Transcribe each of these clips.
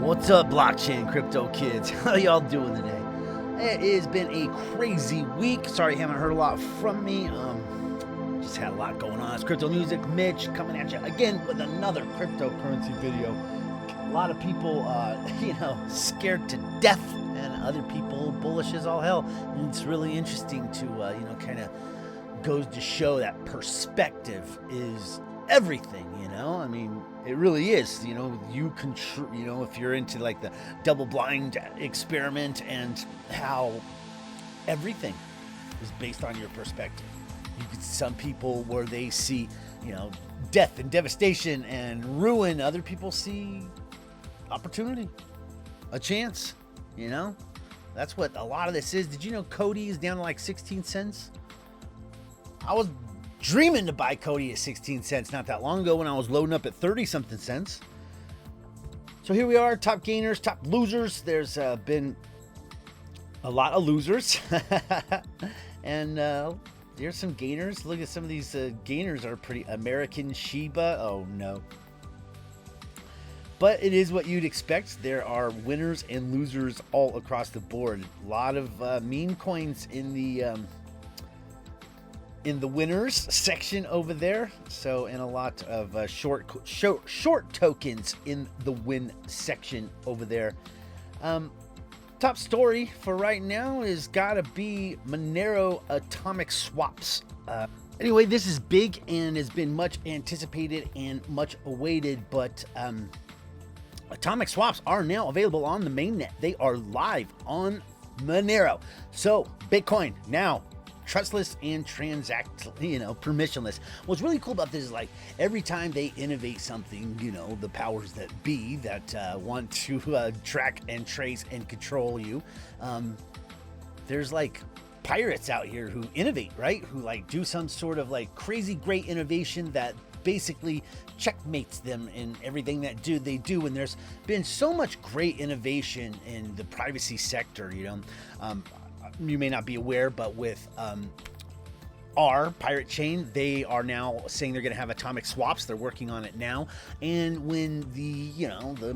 What's up, blockchain crypto kids? How y'all doing today? It has been a crazy week. Sorry you haven't heard a lot from me. Just had a lot going on. It's Crypto Music, Mitch, coming at you again with another cryptocurrency video. A lot of people, scared to death, and other people bullish as all hell. And it's really interesting to, kind of goes to show that perspective is everything, I mean, it really is, you can, if you're into like the double blind experiment and how everything is based on your perspective. You could, some people where they see, death and devastation and ruin, other people see opportunity, a chance, that's what a lot of this is. Did you know Cody is down to like 16 cents? I was dreaming to buy Cody at 16 cents not that long ago when I was loading up at 30 something cents. So here we are, top gainers, top losers. There's been a lot of losers and there's some gainers. Look at some of these gainers are pretty American Shiba. Oh no. But it is what you'd expect. There are winners and losers all across the board. A lot of meme coins in the winners section over there. So, and a lot of short tokens in the win section over there. Top story for right now is gotta be Monero atomic swaps. Anyway, this is big and has been much anticipated and much awaited, but atomic swaps are now available on the mainnet. They are live on Monero. So Bitcoin now trustless and permissionless. What's really cool about this is like every time they innovate something, the powers that be that want to track and trace and control you, there's like pirates out here who innovate, right? Who like do some sort of like crazy great innovation that basically checkmates them in everything that they do. And there's been so much great innovation in the privacy sector, you may not be aware, but with Pirate Chain, they are now saying they're going to have atomic swaps. They're working on it now. And when the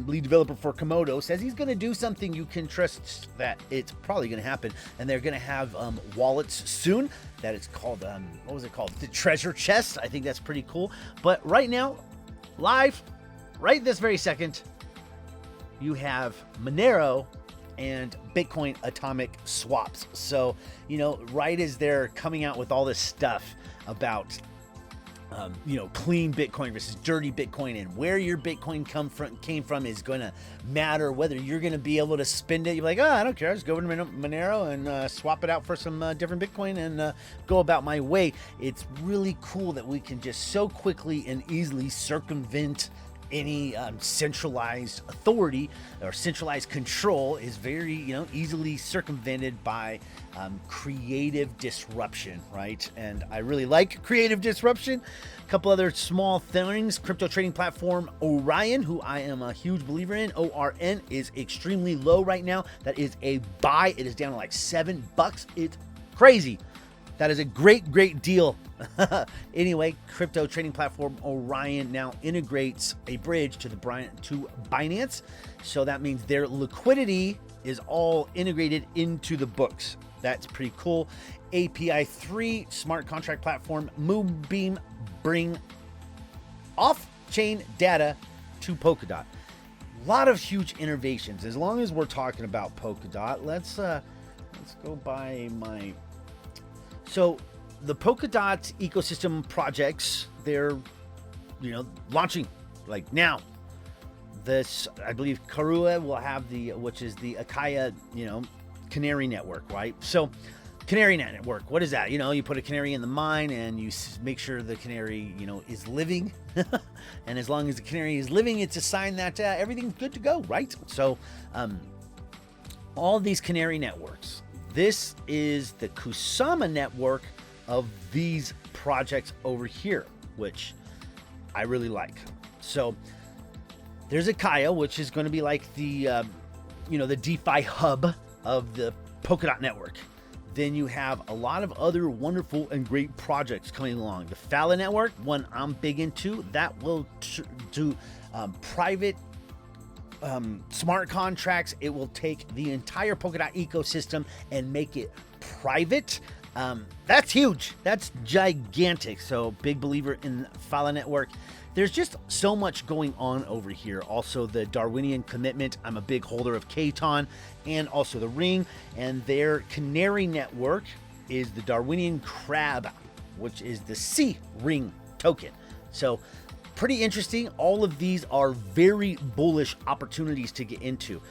lead developer for Komodo says he's going to do something, you can trust that it's probably going to happen. And they're going to have wallets soon. That it's called, what was it called? The treasure chest. I think that's pretty cool. But right now, live, right this very second, you have Monero and Bitcoin atomic swaps. So, right as they're coming out with all this stuff about, clean Bitcoin versus dirty Bitcoin and where your Bitcoin came from is going to matter, whether you're going to be able to spend it. You're like, I don't care. I'll just go over to Monero and swap it out for some different Bitcoin and go about my way. It's really cool that we can just so quickly and easily circumvent any centralized authority or centralized control. Is very easily circumvented by creative disruption, right? And I really like creative disruption. A couple other small things. Crypto trading platform Orion, who I am a huge believer in, ORN, is extremely low right now. That is a buy. It is down to like $7. It's crazy. That is a great deal. Anyway, crypto trading platform Orion now integrates a bridge to Binance. So that means their liquidity is all integrated into the books. That's pretty cool. API 3 smart contract platform Moonbeam bring off-chain data to Polkadot. A lot of huge innovations. As long as we're talking about Polkadot, let's go by my. So the Polkadot ecosystem projects, they're, launching like now. This, I believe Karua will have which is the Akaya, Canary Network, right? So Canary Network, what is that? You put a canary in the mine and you make sure the canary, is living. And as long as the canary is living, it's a sign that everything's good to go, right? So all these Canary Networks, this is the Kusama network of these projects over here, which I really like. So there's Akaya, which is going to be like the, the DeFi hub of the Polkadot network. Then you have a lot of other wonderful and great projects coming along. The Fala network, one I'm big into, that will do private smart contracts. It will take the entire Polkadot ecosystem and make it private. That's huge. That's gigantic. So big believer in Phala Network. There's just so much going on over here. Also, the Darwinian commitment. I'm a big holder of KuCoin and also the Ring. And their Canary Network is the Darwinian Crab, which is the C Ring token. So pretty interesting. All of these are very bullish opportunities to get into.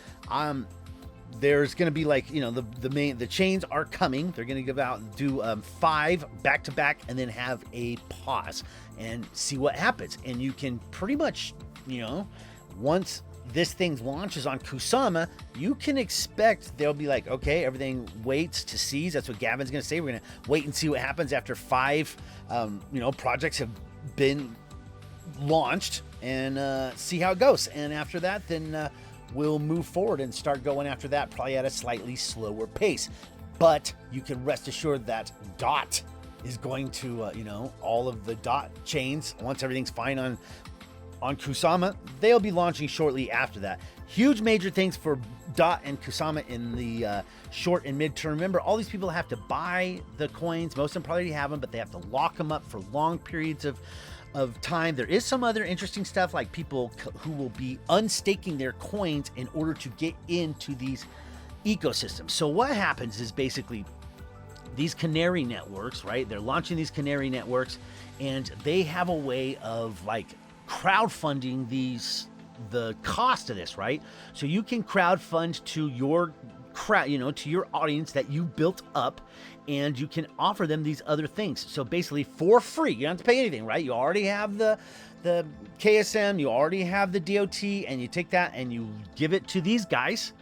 There's going to be like, you know, the chains are coming. They're going to give out, do 5 back to back and then have a pause and see what happens. And you can pretty much, you know, once this thing launches on Kusama, you can expect they'll be like, okay, everything waits to seize. That's what Gavin's going to say. We're going to wait and see what happens after 5, you know, projects have been launched and see how it goes. And after that, then we'll move forward and start going after that, probably at a slightly slower pace. But you can rest assured that DOT is going to, you know, all of the DOT chains, once everything's fine on Kusama, they'll be launching shortly after that. Huge major things for DOT and Kusama in the short and midterm. Remember, all these people have to buy the coins. Most of them probably have them, but they have to lock them up for long periods of time. There is some other interesting stuff, like people who will be unstaking their coins in order to get into these ecosystems. So what happens is basically these Canary Networks, right? They're launching these Canary Networks, and they have a way of like crowdfunding the cost of this, right? So you can crowdfund to your crowd, you know, to your audience that you built up, and you can offer them these other things. So basically for free, you don't have to pay anything, right? You already have the KSM, you already have the DOT, and you take that and you give it to these guys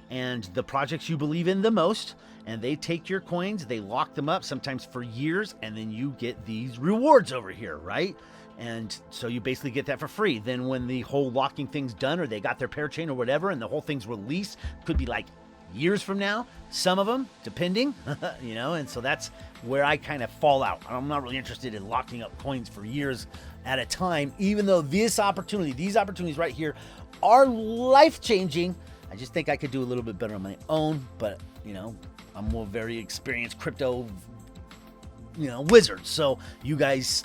and the projects you believe in the most, and they take your coins, they lock them up sometimes for years, and then you get these rewards over here, right? And so you basically get that for free. Then when the whole locking thing's done, or they got their parachain or whatever, and the whole thing's released, could be like years from now, some of them, depending, you know, and so that's where I kind of fall out. I'm not really interested in locking up coins for years at a time, even though these opportunities right here are life-changing. I just think I could do a little bit better on my own, but, you know, I'm a very experienced crypto, you know, wizard. So you guys,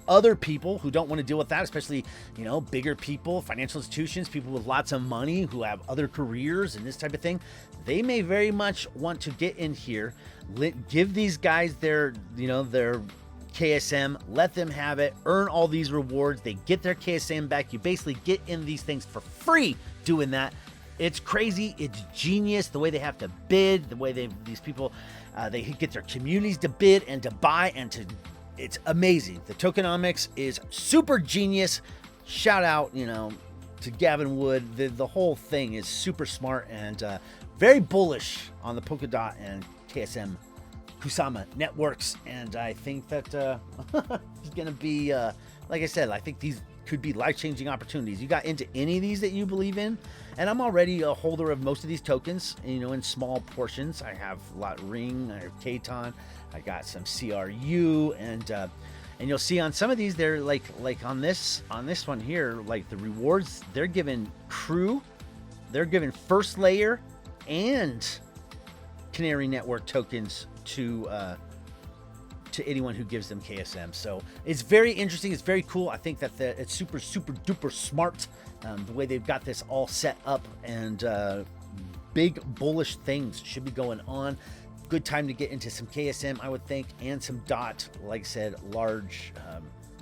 other people who don't want to deal with that, especially, you know, bigger people, financial institutions, people with lots of money who have other careers and this type of thing, they may very much want to get in here, give these guys their, you know, their KSM, let them have it, earn all these rewards, they get their KSM back. You basically get in these things for free doing that. It's crazy. It's genius the way they have to bid, the way these people, they get their communities to bid and to buy and to, it's amazing. The tokenomics is super genius. Shout out, you know, to Gavin Wood. The whole thing is super smart and very bullish on the Polkadot and KSM Kusama networks. And I think that it's going to be, like I said, I think these could be life-changing opportunities. You got into any of these that you believe in, and I'm already a holder of most of these tokens, you know, in small portions. I have a lot Ring, I have Katon, I got some CRU, and you'll see on some of these, they're like on this one here, like the rewards, they're given crew, they're given first layer and Canary Network tokens to anyone who gives them KSM. So it's very interesting. It's very cool. I think that it's super, super duper smart, the way they've got this all set up, and big bullish things should be going on. Good time to get into some KSM, I would think, and some DOT. Like I said, large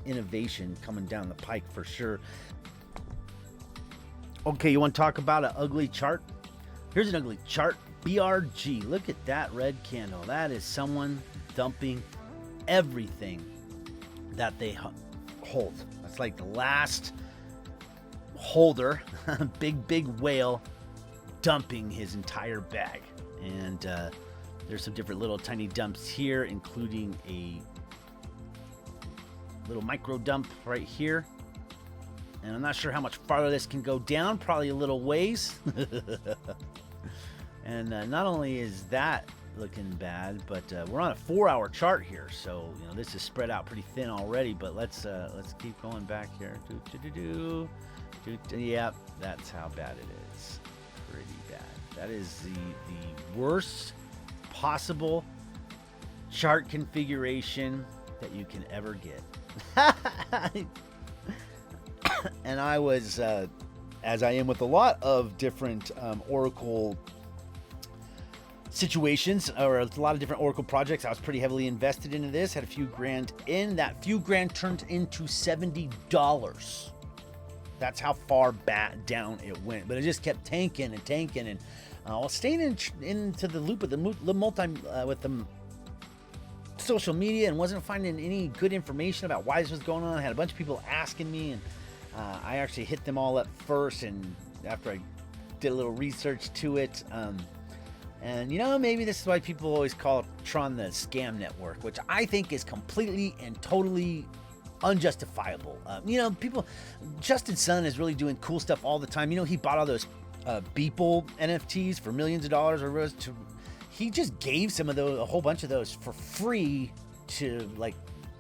innovation coming down the pike for sure. Okay, you want to talk about an ugly chart? Here's an ugly chart. BRG. Look at that red candle. That is someone dumping everything that they hold. That's like the last holder, big whale, dumping his entire bag. And there's some different little tiny dumps here, including a little micro dump right here. And I'm not sure how much farther this can go down, probably a little ways. And not only is that looking bad, but we're on a 4-hour chart here, so you know this is spread out pretty thin already. But let's keep going back here. Yeah, that's how bad it is. Pretty bad. That is the worst possible chart configuration that you can ever get. And I was, as I am with a lot of different Oracle situations, or a lot of different Oracle projects, I was pretty heavily invested into this. Had a few grand in. That few grand turned into $70. That's how far back down it went. But it just kept tanking and tanking, and staying into the loop with with the social media, and wasn't finding any good information about why this was going on. I had a bunch of people asking me, and I actually hit them all up first, and after I did a little research to it, and maybe this is why people always call Tron the scam network, which I think is completely and totally unjustifiable. Justin Sun is really doing cool stuff all the time. He bought all those Beeple NFTs for millions of dollars, he just gave a whole bunch of those for free to like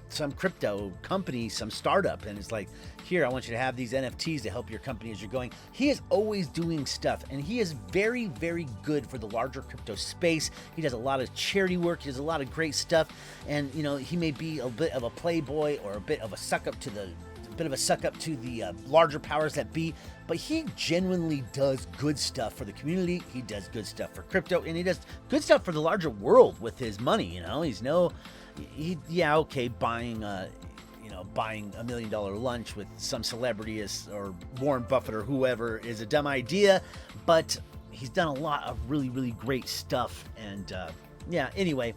some crypto company, some startup, and it's like, here, I want you to have these NFTs to help your company as you're going. He is always doing stuff, and he is very, very good for the larger crypto space. He does a lot of charity work. He does a lot of great stuff, and he may be a bit of a playboy or a bit of a suck up to the larger powers that be, but he genuinely does good stuff for the community. He does good stuff for crypto, and he does good stuff for the larger world with his money. Buying $1 million lunch with some celebrity or Warren Buffett or whoever is a dumb idea, but he's done a lot of really, really great stuff. And anyway,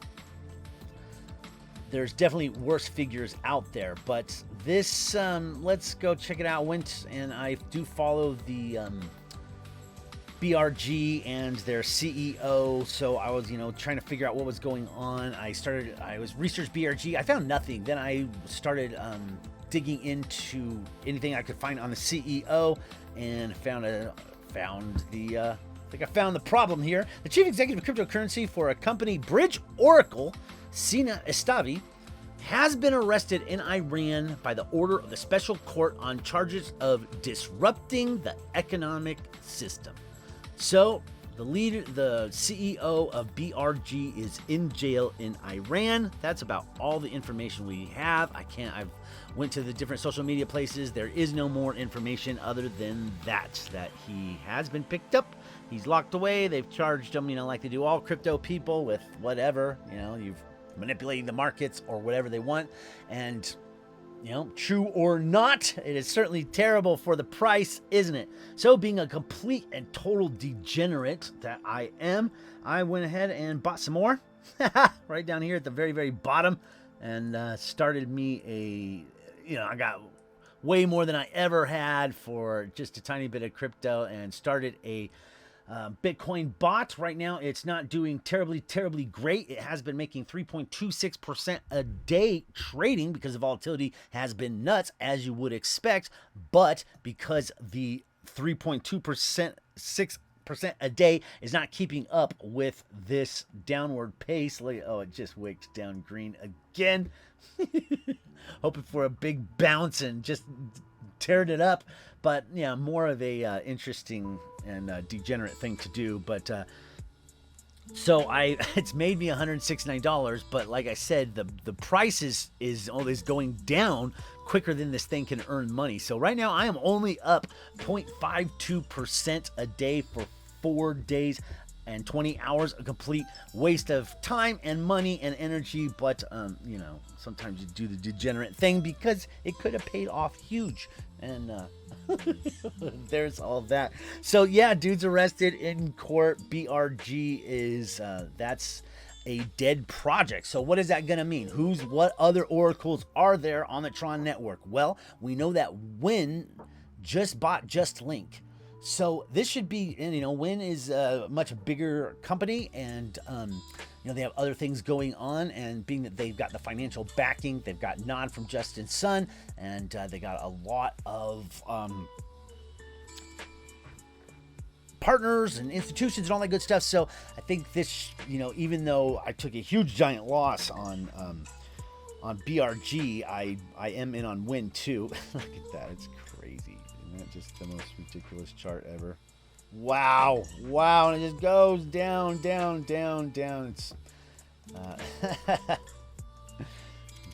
there's definitely worse figures out there, but this, let's go check it out. And I do follow the BRG and their CEO, so I was, trying to figure out what was going on. I was research BRG. I found nothing. Then I started digging into anything I could find on the CEO, and found the problem here. The chief executive of cryptocurrency for a company, Bridge Oracle, Sina Estavi, has been arrested in Iran by the order of the special court on charges of disrupting the economic system. So the CEO of BRG is in jail in Iran. That's about all the information we have. I've went to the different social media places. There is no more information other than that he has been picked up. He's locked away. They've charged him, like they do all crypto people, with whatever, you've manipulating the markets or whatever they want. And true or not, it is certainly terrible for the price, isn't it? So, being a complete and total degenerate that I am, I went ahead and bought some more right down here at the very, very bottom, and started me I got way more than I ever had for just a tiny bit of crypto, and started a Bitcoin bot. Right now, it's not doing terribly, terribly great. It has been making 3.26% a day trading because the volatility has been nuts, as you would expect. But because the 3.2%, 6% a day is not keeping up with this downward pace. It just wicked down green again. Hoping for a big bounce and just teared it up. But more of a interesting and degenerate thing to do. But so it's made me $169, but like I said, the price is always going down quicker than this thing can earn money. So right now I am only up 0.52% a day for 4 days and 20 hours, a complete waste of time and money and energy. But sometimes you do the degenerate thing because it could have paid off huge. And there's all that. So yeah, dude's arrested in court. BRG is that's a dead project. So what is that gonna mean? What other oracles are there on the Tron network? Well, we know that Win just bought Just Link. So this should be, Win is a much bigger company, and they have other things going on, and being that they've got the financial backing, they've got nod from Justin Sun, and they got a lot of partners and institutions and all that good stuff. So I think this, even though I took a huge giant loss on BRG, I am in on Win too. Look at that, it's crazy. Isn't it just the most ridiculous chart ever? Wow. Wow. And it just goes down, down, down, down. It's,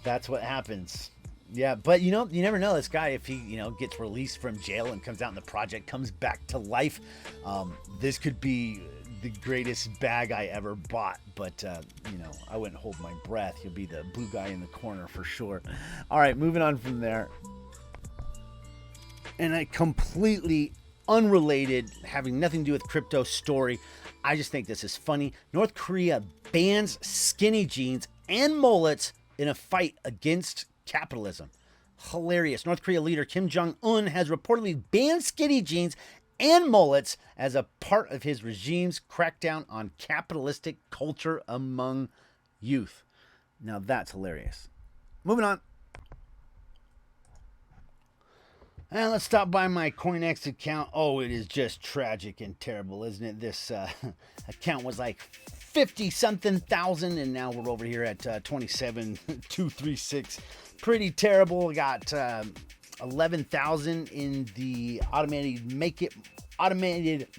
that's what happens. Yeah, but you never know this guy, if he, gets released from jail and comes out and the project comes back to life. This could be the greatest bag I ever bought, but I wouldn't hold my breath. He'll be the blue guy in the corner for sure. All right, moving on from there. And a completely unrelated, having nothing to do with crypto story. I just think this is funny. North Korea bans skinny jeans and mullets in a fight against capitalism. Hilarious. North Korea leader Kim Jong-un has reportedly banned skinny jeans and mullets as a part of his regime's crackdown on capitalistic culture among youth. Now that's hilarious. Moving on. And let's stop by my CoinEx account. Oh, it is just tragic and terrible, isn't it? This account was like 50-something thousand, and now we're over here at 27,236. Pretty terrible. We got 11,000 in the automated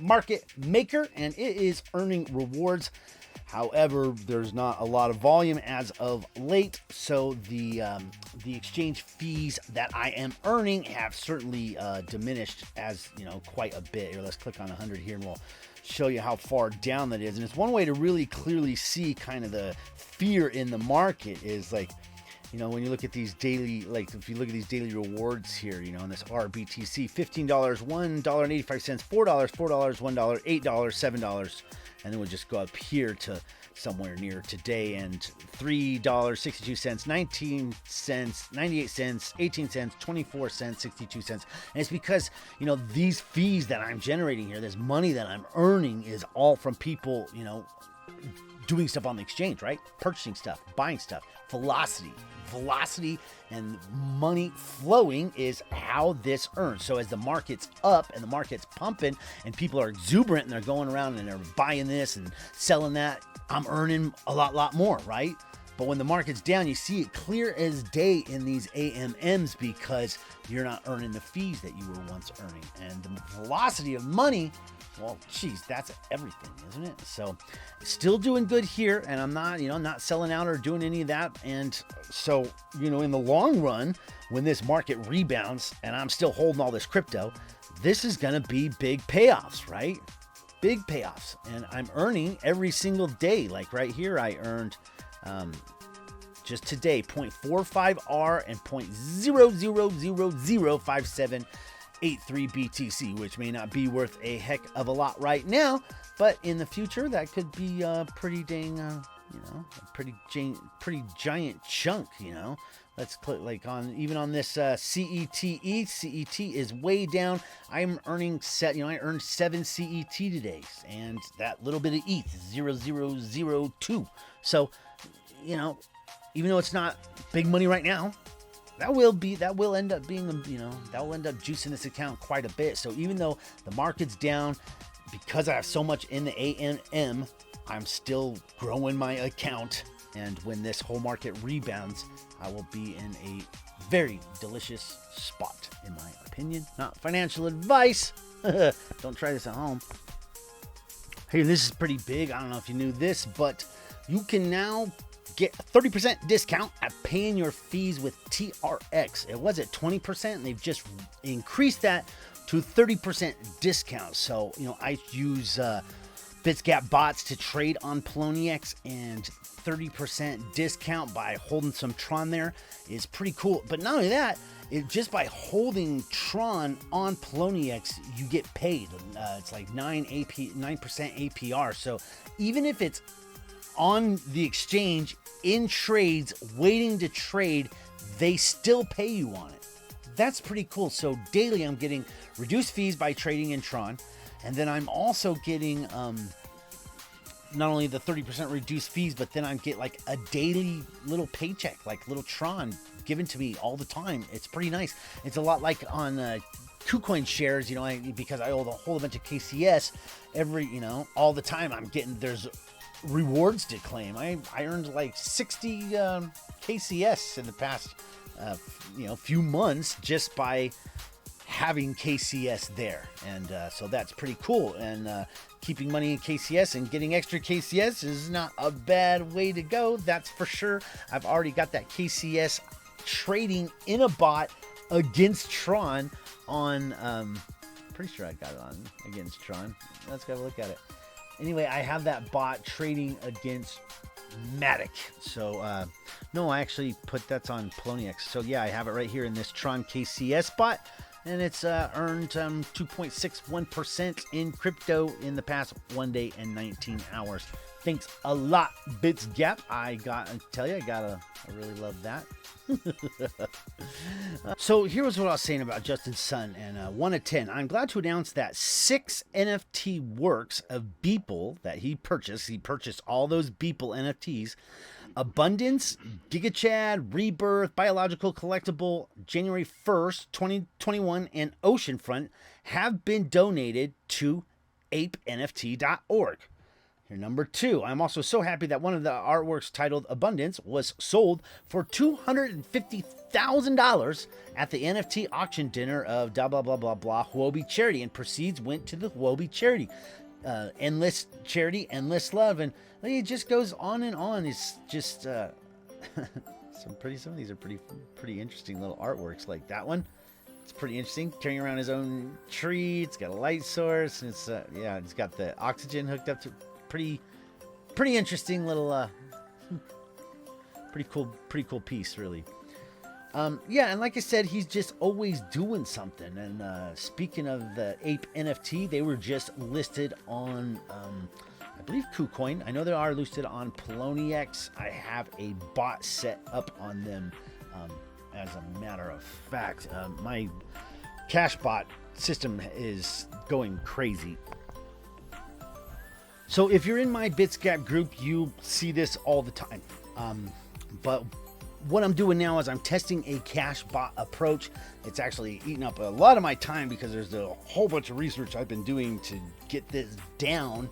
market maker, and it is earning rewards. However, there's not a lot of volume as of late, so the exchange fees that I am earning have certainly diminished as quite a bit. Here, let's click on 100 here, and we'll show you how far down that is. And it's one way to really clearly see kind of the fear in the market is like, when you look at these daily, like if you look at these daily rewards here, on this RBTC, $15, $1.85, $4, $4, $1, $8, $7, and then we'll just go up here to somewhere near today and $3.62, 19 cents, 98 cents, 18 cents, 24 cents, 62 cents. And it's because, these fees that I'm generating here, this money that I'm earning is all from people, doing stuff on the exchange, right? Purchasing stuff, buying stuff, velocity and money flowing is how this earns. So as the market's up and the market's pumping and people are exuberant and they're going around and they're buying this and selling that, I'm earning a lot more, right? But when the market's down, you see it clear as day in these AMMs because you're not earning the fees that you were once earning. And the velocity of money, well, geez, that's everything, isn't it? So still doing good here, and I'm not, not selling out or doing any of that. And so, in the long run, when this market rebounds and I'm still holding all this crypto, this is going to be big payoffs, right? Big payoffs. And I'm earning every single day. Like right here, I earned just today 0.45R and 0.00005783 BTC, which may not be worth a heck of a lot right now, but in the future that could be pretty dang, a pretty giant chunk. Let's click even on this CETE. CET is way down. I'm earning I earned 7 CET today, and that little bit of ETH is 0.0002. So, even though it's not big money right now, that will end up being, that will end up juicing this account quite a bit. So even though the market's down, because I have so much in the AMM, I'm still growing my account. And when this whole market rebounds, I will be in a very delicious spot, in my opinion. Not financial advice. Don't try this at home. Hey, this is pretty big. I don't know if you knew this, but you can now get a 30% discount at paying your fees with TRX. It was at 20%, and they've just increased that to 30% discount. So, I use Bitsgap bots to trade on PolonieX, and 30% discount by holding some Tron there is pretty cool. But not only that, just by holding Tron on PolonieX, you get paid. It's like 9% APR. So even if it's on the exchange in trades waiting to trade, they still pay you on it. That's pretty cool. So daily I'm getting reduced fees by trading in Tron, and then I'm also getting not only the 30% reduced fees, but then I get like a daily little paycheck, like little Tron given to me all the time. It's pretty nice. It's a lot like on KuCoin shares, because I hold a whole bunch of KCS all the time. There's rewards to claim. I earned like 60 KCS in the past few months just by having KCS there. And so that's pretty cool. And keeping money in KCS and getting extra KCS is not a bad way to go. That's for sure. I've already got that KCS trading in a bot against Tron on, pretty sure I got it on against Tron. Let's go look at it. Anyway, I have that bot trading against Matic. So, no, I actually put that's on Poloniex. So yeah, I have it right here in this Tron KCS bot, and it's earned 2.61% in crypto in the past 1 day and 19 hours. Thanks a lot, Bitsgap. I really love that. So here was what I was saying about Justin Sun and 1 of 10. I'm glad to announce that 6 NFT works of Beeple that he purchased. He purchased all those Beeple NFTs. Abundance, GigaChad, Rebirth, Biological Collectible, January 1st, 2021, and Oceanfront have been donated to apenft.org. Here, number 2. I'm also so happy that one of the artworks titled Abundance was sold for $250,000 at the NFT auction dinner of blah, blah, blah, blah, blah, Huobi Charity, and proceeds went to the Huobi Charity. Endless charity, endless love, and it just goes on and on. It's just some of these are pretty interesting little artworks. Like that one, it's pretty interesting. Carrying around his own tree. It's got a light source. And it's it's got the oxygen hooked up to. Pretty interesting little pretty cool piece, really. Yeah, and like I said, he's just always doing something. And speaking of the Ape NFT, they were just listed on I believe KuCoin. I know they are listed on Poloniex. I have a bot set up on them. As a matter of fact, my cash bot system is going crazy. So if you're in my Bitsgap group, you see this all the time. But what I'm doing now is I'm testing a cash bot approach. It's actually eating up a lot of my time because there's a whole bunch of research I've been doing to get this down.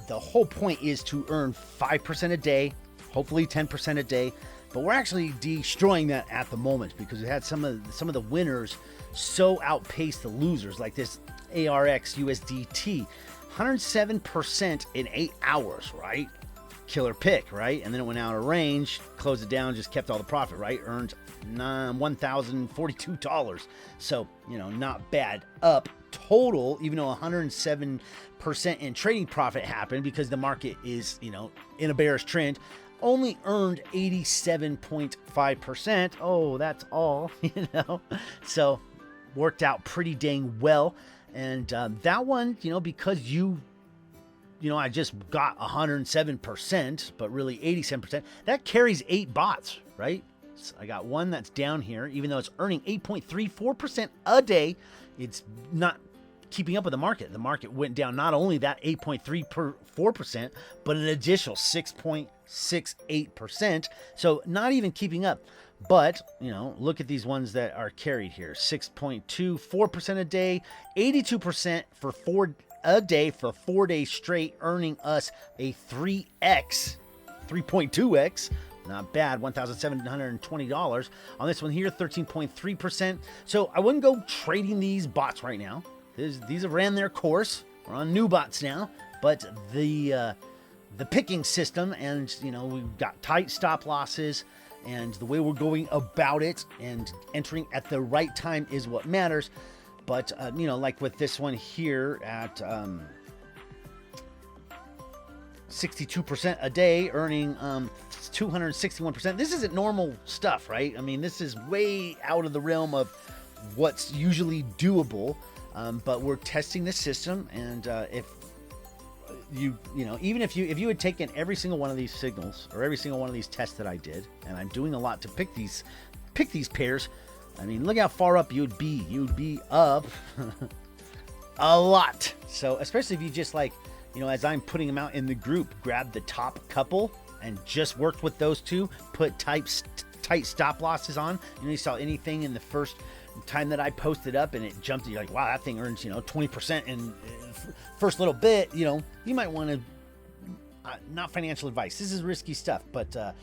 The whole point is to earn 5% a day, hopefully 10% a day. But we're actually destroying that at the moment because we had some of the winners so outpace the losers, like this ARRX USDT. 107% in 8 hours, right? Killer pick, right? And then it went out of range, closed it down, just kept all the profit, right? Earned $1,042. So, not bad. Up total, even though 107% in trading profit happened because the market is, in a bearish trend, only earned 87.5%. Oh, that's all, So, worked out pretty dang well. And that one, because I just got 107%, but really 87%, that carries 8 bots, right? So I got one that's down here, even though it's earning 8.34% a day, it's not keeping up with the market. The market went down not only that 8.34%, but an additional 6.68%. So not even keeping up. But, look at these ones that are carried here. 6.24% a day, 82% for 4 a day for 4 days straight, earning us a 3.2x. Not bad, $1,720. On this one here, 13.3%. So I wouldn't go trading these bots right now. These have ran their course. We're on new bots now. But the picking system, and, we've got tight stop losses, and the way we're going about it and entering at the right time is what matters. But, like with this one here at 62% a day, earning 261%. This isn't normal stuff, right? I mean, this is way out of the realm of what's usually doable. But we're testing the system, and if even if you had taken every single one of these signals or every single one of these tests that I did, and I'm doing a lot to pick these pairs. I mean, look how far up you'd be. You'd be up a lot. So especially if you just as I'm putting them out in the group, grab the top couple and just worked with those two, put tight stop losses on. You saw anything in the first time that I posted up and it jumped, you're like, wow, that thing earns 20% in first little bit. You might want to not financial advice, this is risky stuff, but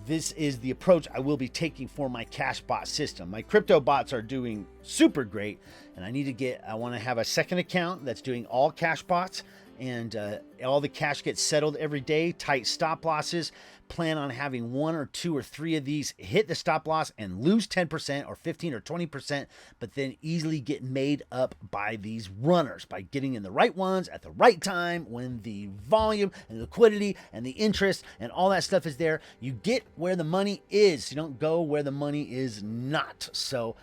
this is the approach I will be taking for my cash bot system. My crypto bots are doing super great, and I want to have a second account that's doing all cash bots, and all the cash gets settled every day, tight stop losses. Plan on having 1 or 2 or 3 of these hit the stop loss and lose 10% or 15 or 20%, but then easily get made up by these runners by getting in the right ones at the right time when the volume and liquidity and the interest and all that stuff is there. You get where the money is. You don't go where the money is not. So,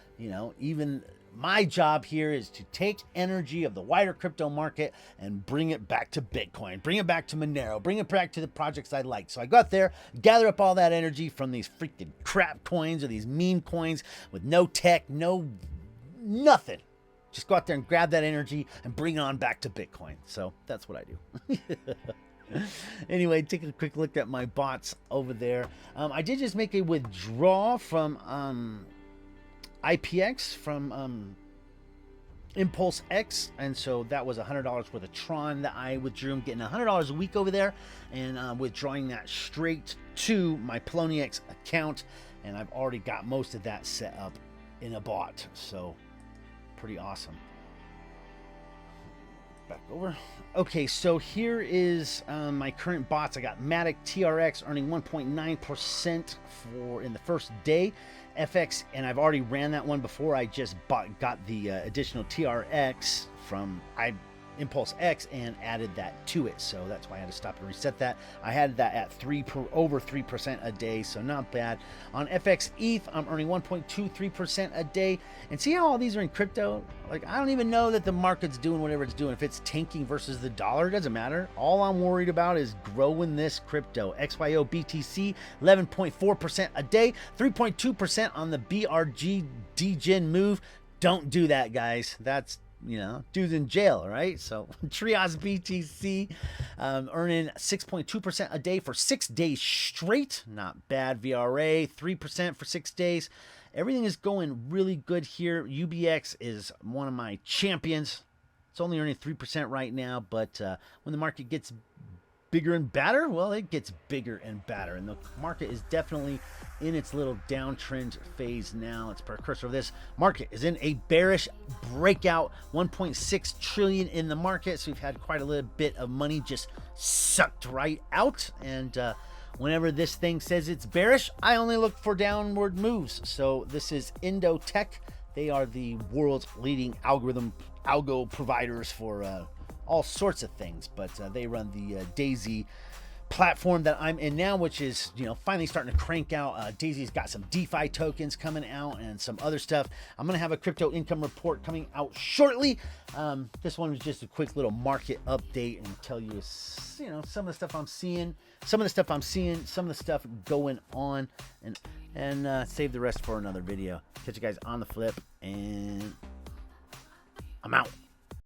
even my job here is to take energy of the wider crypto market and bring it back to Bitcoin, bring it back to Monero, bring it back to the projects I like. So I go out there, gather up all that energy from these freaking crap coins or these meme coins with no tech, nothing. Just go out there and grab that energy and bring it on back to Bitcoin. So that's what I do. Anyway, take a quick look at my bots over there. I did just make a withdrawal from IPX from Impulse X, and so that was $100 worth of Tron that I withdrew. I'm getting $100 a week over there, and withdrawing that straight to my Poloniex account, and I've already got most of that set up in a bot, so pretty awesome. Back over. Okay, so here is my current bots. I got Matic TRX earning 1.9% in the first day. FX, and I've already ran that one before. I just got the additional TRX from Impulse X and added that to it, so that's why I had to stop and reset that. I had that at over 3% a day, so not bad. On FX ETH, I'm earning 1.23% a day. And see how all these are in crypto? Like, I don't even know that the market's doing whatever it's doing. If it's tanking versus the dollar, it doesn't matter. All I'm worried about is growing this crypto. XYO BTC 11.4% a day, 3.2% on the BRG degen move. Don't do that, guys. That's dude's in jail, right? So Trios BTC earning 6.2% a day for 6 days straight. Not bad. VRA 3% for 6 days. Everything is going really good here. UBX is one of my champions. It's only earning 3% right now, but when the market gets bigger and badder, well, it gets bigger and badder, and the market is definitely in its little downtrend phase now. It's precursor of this. Market is in a bearish breakout, 1.6 trillion in the market, so we've had quite a little bit of money just sucked right out, and whenever this thing says it's bearish, I only look for downward moves. So this is Indotech. They are the world's leading algo providers for all sorts of things, but they run the Daisy platform that I'm in now, which is finally starting to crank out. Daisy's got some DeFi tokens coming out and some other stuff. I'm gonna have a crypto income report coming out shortly. This one was just a quick little market update and tell you some of the stuff I'm seeing, some of the stuff going on, and save the rest for another video. Catch you guys on the flip, and I'm out.